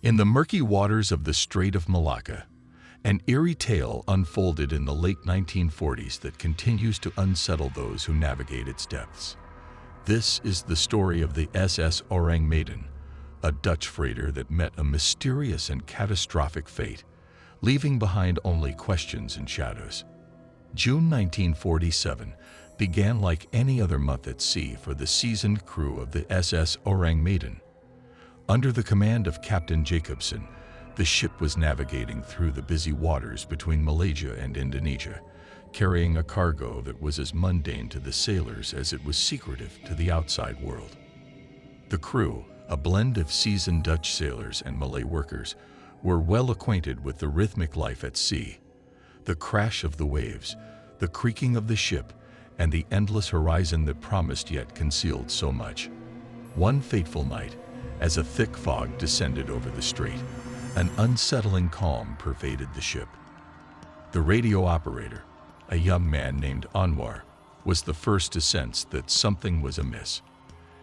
In the murky waters of the Strait of Malacca, an eerie tale unfolded in the late 1940s that continues to unsettle those who navigate its depths. This is the story of the SS Orang Medan, a Dutch freighter that met a mysterious and catastrophic fate, leaving behind only questions and shadows. June 1947 began like any other month at sea for the seasoned crew of the SS Orang Medan. Under the command of Captain Jacobsen, the ship was navigating through the busy waters between Malaysia and Indonesia, carrying a cargo that was as mundane to the sailors as it was secretive to the outside world. The crew, a blend of seasoned Dutch sailors and Malay workers, were well acquainted with the rhythmic life at sea. The crash of the waves, the creaking of the ship, and the endless horizon that promised yet concealed so much. One fateful night, as a thick fog descended over the strait, an unsettling calm pervaded the ship. The radio operator, a young man named Anwar, was the first to sense that something was amiss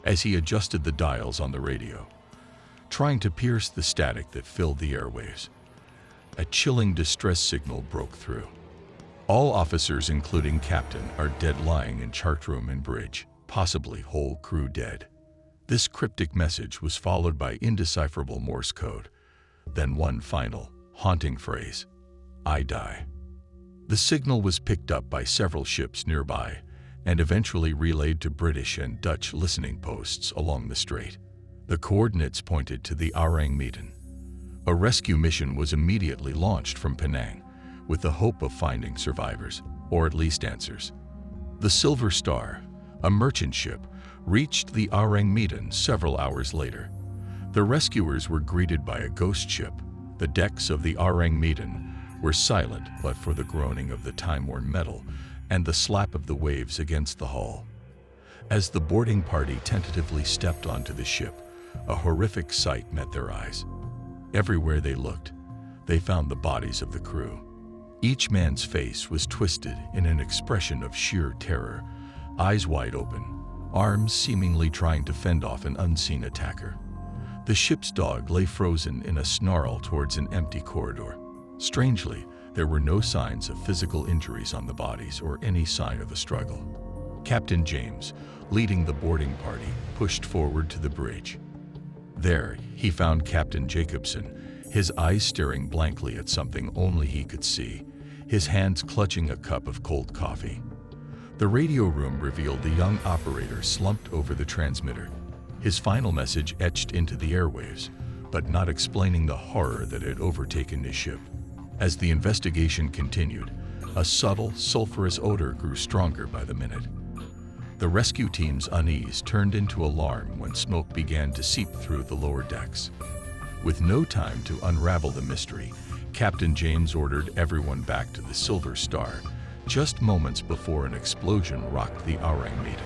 as he adjusted the dials on the radio, trying to pierce the static that filled the airwaves. A chilling distress signal broke through. All officers, including captain, are dead lying in chart room and bridge, possibly whole crew dead. This cryptic message was followed by indecipherable Morse code, then one final, haunting phrase, "I die." The signal was picked up by several ships nearby and eventually relayed to British and Dutch listening posts along the strait. The coordinates pointed to the Orang Medan. A rescue mission was immediately launched from Penang, with the hope of finding survivors, or at least answers. The Silver Star, a merchant ship, reached the Orang Medan several hours later. The rescuers were greeted by a ghost ship. The decks of the Orang Medan were silent but for the groaning of the time-worn metal and the slap of the waves against the hull. As the boarding party tentatively stepped onto the ship, a horrific sight met their eyes. Everywhere they looked, they found the bodies of the crew. Each man's face was twisted in an expression of sheer terror, eyes wide open, arms seemingly trying to fend off an unseen attacker. The ship's dog lay frozen in a snarl towards an empty corridor. Strangely, there were no signs of physical injuries on the bodies or any sign of a struggle. Captain James, leading the boarding party, pushed forward to the bridge. There, he found Captain Jacobsen, his eyes staring blankly at something only he could see, his hands clutching a cup of cold coffee. The radio room revealed the young operator slumped over the transmitter, his final message etched into the airwaves, but not explaining the horror that had overtaken his ship. As the investigation continued, a subtle, sulfurous odor grew stronger by the minute. The rescue team's unease turned into alarm when smoke began to seep through the lower decks. With no time to unravel the mystery, Captain James ordered everyone back to the Silver Star, just moments before an explosion rocked the Orang Medan.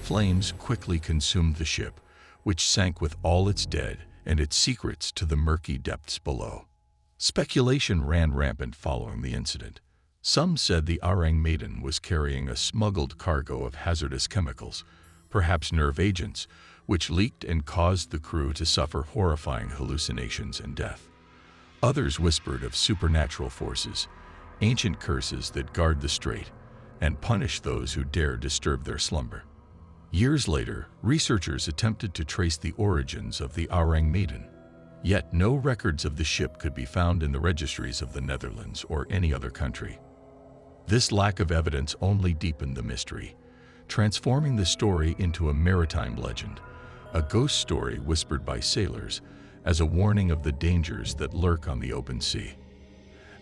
Flames quickly consumed the ship, which sank with all its dead and its secrets to the murky depths below. Speculation ran rampant following the incident. Some said the Orang Medan was carrying a smuggled cargo of hazardous chemicals, perhaps nerve agents, which leaked and caused the crew to suffer horrifying hallucinations and death. Others whispered of supernatural forces, ancient curses that guard the strait and punish those who dare disturb their slumber. Years later, researchers attempted to trace the origins of the Orang Medan. Yet no records of the ship could be found in the registries of the Netherlands or any other country. This lack of evidence only deepened the mystery, transforming the story into a maritime legend, a ghost story whispered by sailors as a warning of the dangers that lurk on the open sea.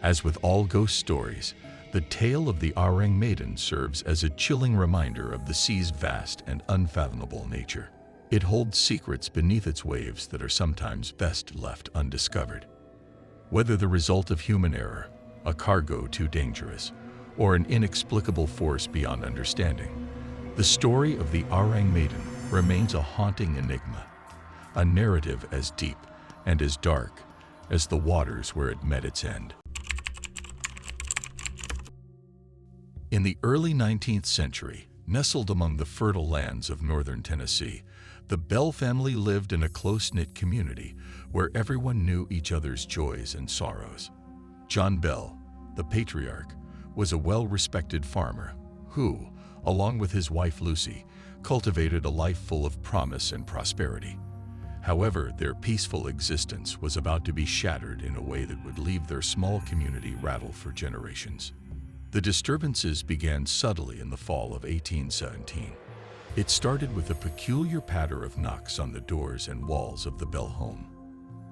As with all ghost stories, the tale of the Orang Medan serves as a chilling reminder of the sea's vast and unfathomable nature. It holds secrets beneath its waves that are sometimes best left undiscovered. Whether the result of human error, a cargo too dangerous, or an inexplicable force beyond understanding, the story of the Orang Medan remains a haunting enigma, a narrative as deep and as dark as the waters where it met its end. In the early 19th century, nestled among the fertile lands of northern Tennessee, The Bell family lived in a close-knit community where everyone knew each other's joys and sorrows. John Bell, the patriarch, was a well-respected farmer who, along with his wife Lucy, cultivated a life full of promise and prosperity. However, their peaceful existence was about to be shattered in a way that would leave their small community rattled for generations. The disturbances began subtly in the fall of 1817. It started with a peculiar patter of knocks on the doors and walls of the Bell home.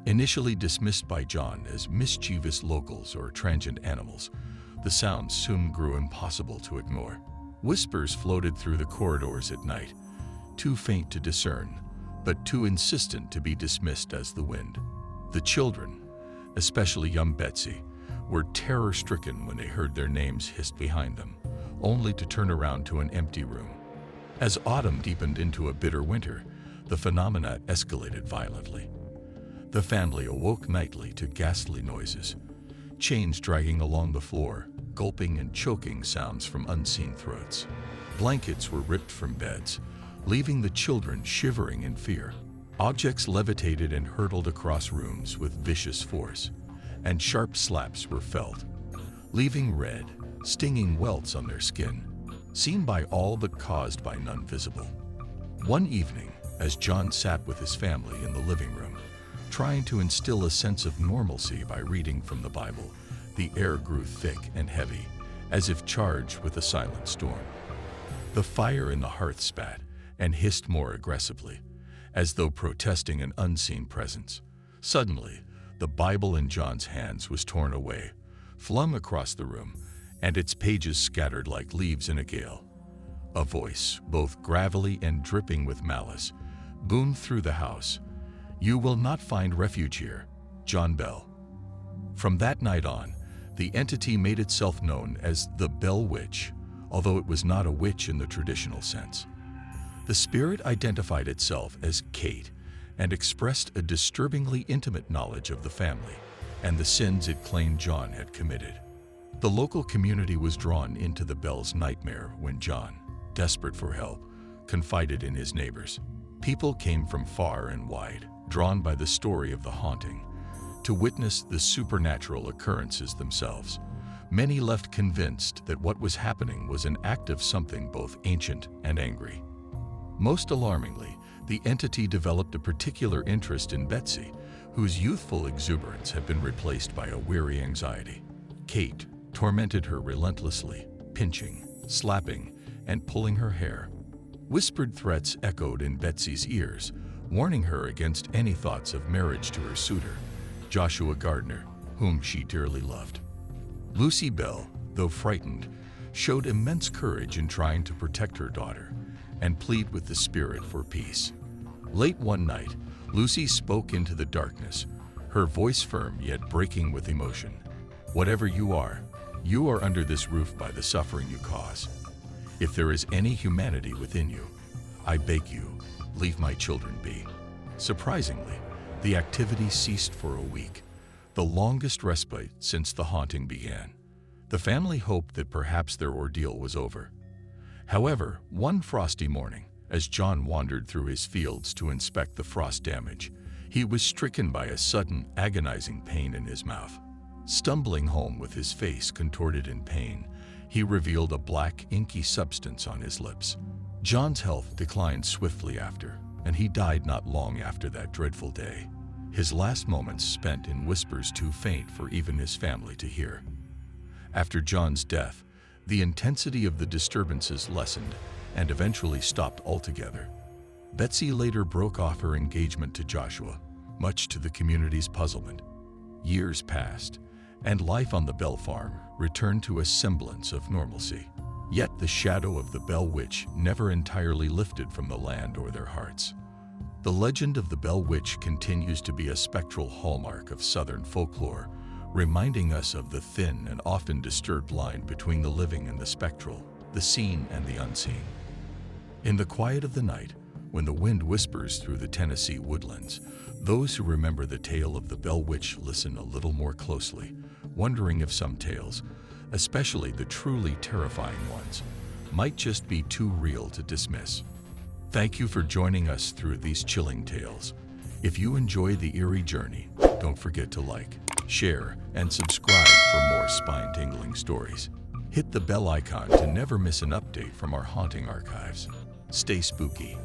Initially dismissed by John as mischievous locals or transient animals, the sounds soon grew impossible to ignore. Whispers floated through the corridors at night, too faint to discern, but too insistent to be dismissed as the wind. The children, especially young Betsy, were terror-stricken when they heard their names hissed behind them, only to turn around to an empty room. As autumn deepened into a bitter winter, the phenomena escalated violently. The family awoke nightly to ghastly noises, chains dragging along the floor, gulping and choking sounds from unseen throats. Blankets were ripped from beds, leaving the children shivering in fear. Objects levitated and hurtled across rooms with vicious force, and sharp slaps were felt, leaving red, stinging welts on their skin, seen by all but caused by none visible. One evening, as John sat with his family in the living room, trying to instill a sense of normalcy by reading from the Bible, the air grew thick and heavy, as if charged with a silent storm. The fire in the hearth spat and hissed more aggressively, as though protesting an unseen presence. Suddenly, the Bible in John's hands was torn away, flung across the room, and its pages scattered like leaves in a gale. A voice, both gravelly and dripping with malice, boomed through the house. "You will not find refuge here, John Bell." From that night on, the entity made itself known as the Bell Witch, although it was not a witch in the traditional sense. The spirit identified itself as Kate and expressed a disturbingly intimate knowledge of the family and the sins it claimed John had committed. The local community was drawn into the Bell's nightmare when John, desperate for help, confided in his neighbors. People came from far and wide, drawn by the story of the haunting, to witness the supernatural occurrences themselves. Many left convinced that what was happening was an act of something both ancient and angry. Most alarmingly, the entity developed a particular interest in Betsy, whose youthful exuberance had been replaced by a weary anxiety. Kate tormented her relentlessly, pinching, slapping, and pulling her hair. Whispered threats echoed in Betsy's ears, warning her against any thoughts of marriage to her suitor, Joshua Gardner, whom she dearly loved. Lucy Bell, though frightened, showed immense courage in trying to protect her daughter and plead with the spirit for peace. Late one night, Lucy spoke into the darkness, her voice firm yet breaking with emotion. "Whatever you are under this roof by the suffering you cause. If there is any humanity within you, I beg you, leave my children be." Surprisingly, the activity ceased for a week, the longest respite since the haunting began. The family hoped that perhaps their ordeal was over. However, one frosty morning, as John wandered through his fields to inspect the frost damage, he was stricken by a sudden, agonizing pain in his mouth. Stumbling home with his face contorted in pain, he revealed a black, inky substance on his lips. John's health declined swiftly after, and he died not long after that dreadful day, his last moments spent in whispers too faint for even his family to hear. After John's death, the intensity of the disturbances lessened and eventually stopped altogether. Betsy later broke off her engagement to Joshua, much to the community's puzzlement. Years passed, and life on the Bell farm returned to a semblance of normalcy. Yet the shadow of the Bell Witch never entirely lifted from the land or their hearts. The legend of the Bell Witch continues to be a spectral hallmark of Southern folklore, reminding us of the thin and often disturbed line between the living and the spectral, the seen and the unseen. In the quiet of the night, when the wind whispers through the Tennessee woodlands, those who remember the tale of the Bell Witch listen a little more closely, wondering if some tales, especially the truly terrifying ones, might just be too real to dismiss. Thank you for joining us through these chilling tales. If you enjoy the eerie journey, don't forget to like, share, and subscribe for more spine-tingling stories. Hit the bell icon to never miss an update from our haunting archives. Stay spooky.